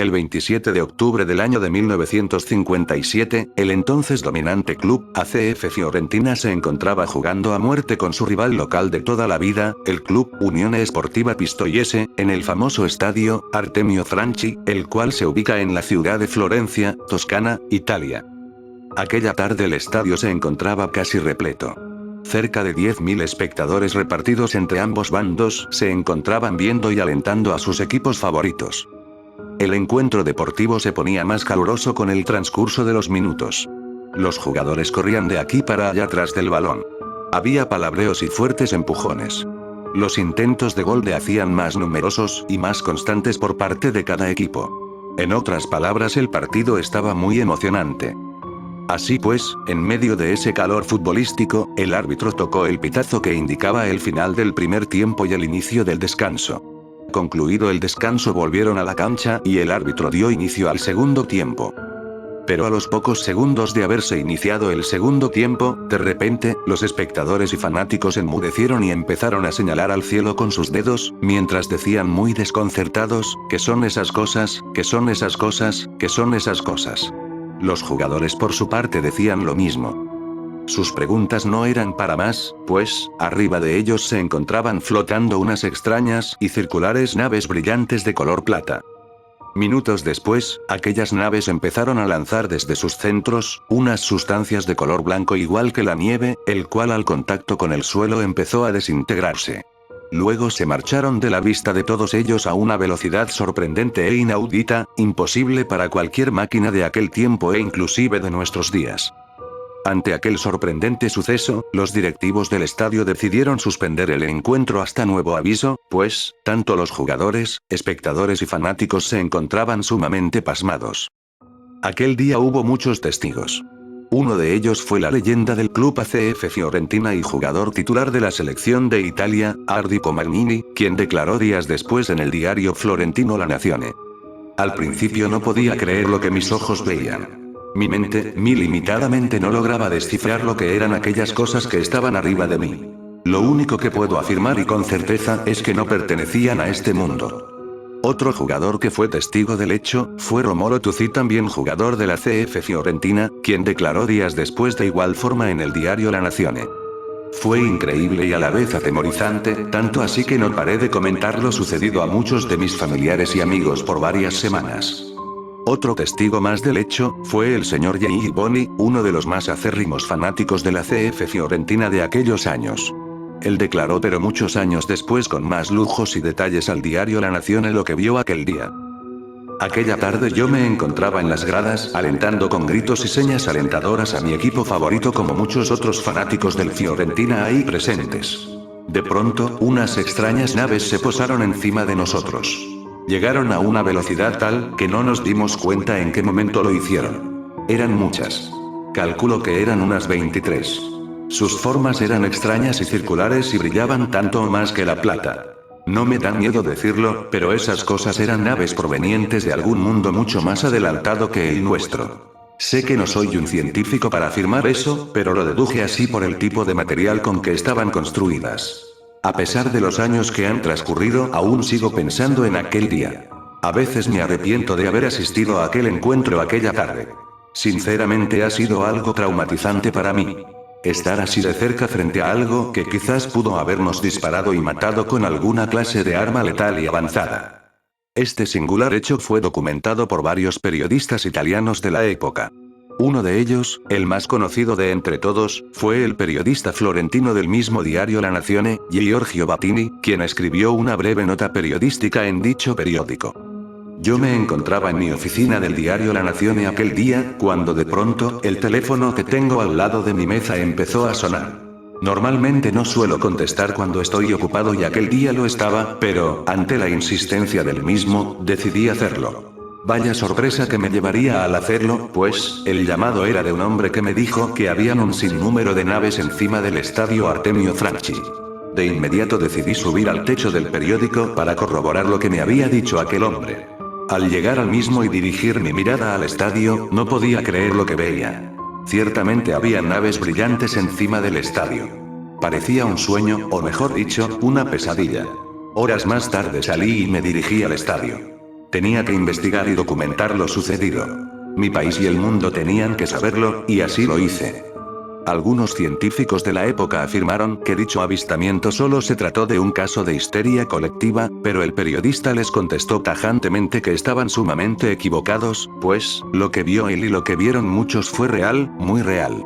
El 27 de octubre del año de 1957, el entonces dominante club, ACF Fiorentina, se encontraba jugando a muerte con su rival local de toda la vida, el club Unione Sportiva Pistoiese, en el famoso estadio Artemio Franchi, el cual se ubica en la ciudad de Florencia, Toscana, Italia. Aquella tarde el estadio se encontraba casi repleto. Cerca de 10.000 espectadores repartidos entre ambos bandos se encontraban viendo y alentando a sus equipos favoritos. El encuentro deportivo se ponía más caluroso con el transcurso de los minutos. Los jugadores corrían de aquí para allá tras del balón. Había palabreos y fuertes empujones. Los intentos de gol se hacían más numerosos y más constantes por parte de cada equipo. En otras palabras, el partido estaba muy emocionante. Así pues, en medio de ese calor futbolístico, el árbitro tocó el pitazo que indicaba el final del primer tiempo y el inicio del descanso. Concluido el descanso, volvieron a la cancha y el árbitro dio inicio al segundo tiempo. Pero a los pocos segundos de haberse iniciado el segundo tiempo, de repente, los espectadores y fanáticos enmudecieron y empezaron a señalar al cielo con sus dedos, mientras decían muy desconcertados: ¿qué son esas cosas? ¿Qué son esas cosas? ¿Qué son esas cosas? Los jugadores por su parte decían lo mismo. Sus preguntas no eran para más, pues, arriba de ellos se encontraban flotando unas extrañas y circulares naves brillantes de color plata. Minutos después, aquellas naves empezaron a lanzar desde sus centros unas sustancias de color blanco igual que la nieve, el cual al contacto con el suelo empezó a desintegrarse. Luego se marcharon de la vista de todos ellos a una velocidad sorprendente e inaudita, imposible para cualquier máquina de aquel tiempo e inclusive de nuestros días. Ante aquel sorprendente suceso, los directivos del estadio decidieron suspender el encuentro hasta nuevo aviso, pues, tanto los jugadores, espectadores y fanáticos se encontraban sumamente pasmados. Aquel día hubo muchos testigos. Uno de ellos fue la leyenda del club ACF Fiorentina y jugador titular de la selección de Italia, Ardipo Magnini, quien declaró días después en el diario florentino La Nazione: al principio no podía creer lo que mis ojos veían. Mi mente, limitadamente, no lograba descifrar lo que eran aquellas cosas que estaban arriba de mí. Lo único que puedo afirmar y con certeza es que no pertenecían a este mundo. Otro jugador que fue testigo del hecho fue Romolo Tuzzi, también jugador de la CF Fiorentina, quien declaró días después de igual forma en el diario La Nazione: fue increíble y a la vez atemorizante, tanto así que no paré de comentar lo sucedido a muchos de mis familiares y amigos por varias semanas. Otro testigo más del hecho fue el señor Gianni Boni, uno de los más acérrimos fanáticos de la CF Fiorentina de aquellos años. Él declaró, pero muchos años después, con más lujos y detalles al diario La Nazione, lo que vio aquel día. Aquella tarde yo me encontraba en las gradas, alentando con gritos y señas alentadoras a mi equipo favorito como muchos otros fanáticos del Fiorentina ahí presentes. De pronto, unas extrañas naves se posaron encima de nosotros. Llegaron a una velocidad tal que no nos dimos cuenta en qué momento lo hicieron. Eran muchas. Calculo que eran unas 23. Sus formas eran extrañas y circulares y brillaban tanto o más que la plata. No me da miedo decirlo, pero esas cosas eran naves provenientes de algún mundo mucho más adelantado que el nuestro. Sé que no soy un científico para afirmar eso, pero lo deduje así por el tipo de material con que estaban construidas. A pesar de los años que han transcurrido, aún sigo pensando en aquel día. A veces me arrepiento de haber asistido a aquel encuentro aquella tarde. Sinceramente ha sido algo traumatizante para mí. Estar así de cerca frente a algo que quizás pudo habernos disparado y matado con alguna clase de arma letal y avanzada. Este singular hecho fue documentado por varios periodistas italianos de la época. Uno de ellos, el más conocido de entre todos, fue el periodista florentino del mismo diario La Nazione, Giorgio Battini, quien escribió una breve nota periodística en dicho periódico. Yo me encontraba en mi oficina del diario La Nazione aquel día, cuando de pronto, el teléfono que tengo al lado de mi mesa empezó a sonar. Normalmente no suelo contestar cuando estoy ocupado y aquel día lo estaba, pero, ante la insistencia del mismo, decidí hacerlo. Vaya sorpresa que me llevaría al hacerlo, pues, el llamado era de un hombre que me dijo que habían un sinnúmero de naves encima del estadio Artemio Franchi. De inmediato decidí subir al techo del periódico para corroborar lo que me había dicho aquel hombre. Al llegar al mismo y dirigir mi mirada al estadio, no podía creer lo que veía. Ciertamente había naves brillantes encima del estadio. Parecía un sueño, o mejor dicho, una pesadilla. Horas más tarde salí y me dirigí al estadio. Tenía que investigar y documentar lo sucedido. Mi país y el mundo tenían que saberlo, y así lo hice. Algunos científicos de la época afirmaron que dicho avistamiento solo se trató de un caso de histeria colectiva, pero el periodista les contestó tajantemente que estaban sumamente equivocados, pues, lo que vio él y lo que vieron muchos fue real, muy real.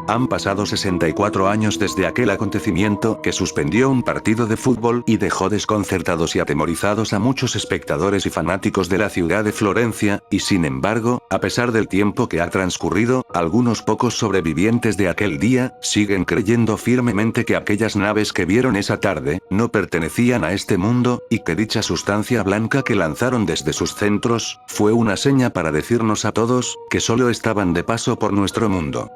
Han pasado 64 años desde aquel acontecimiento que suspendió un partido de fútbol y dejó desconcertados y atemorizados a muchos espectadores y fanáticos de la ciudad de Florencia, y sin embargo, a pesar del tiempo que ha transcurrido, algunos pocos sobrevivientes de aquel día, siguen creyendo firmemente que aquellas naves que vieron esa tarde, no pertenecían a este mundo, y que dicha sustancia blanca que lanzaron desde sus centros, fue una seña para decirnos a todos, que solo estaban de paso por nuestro mundo.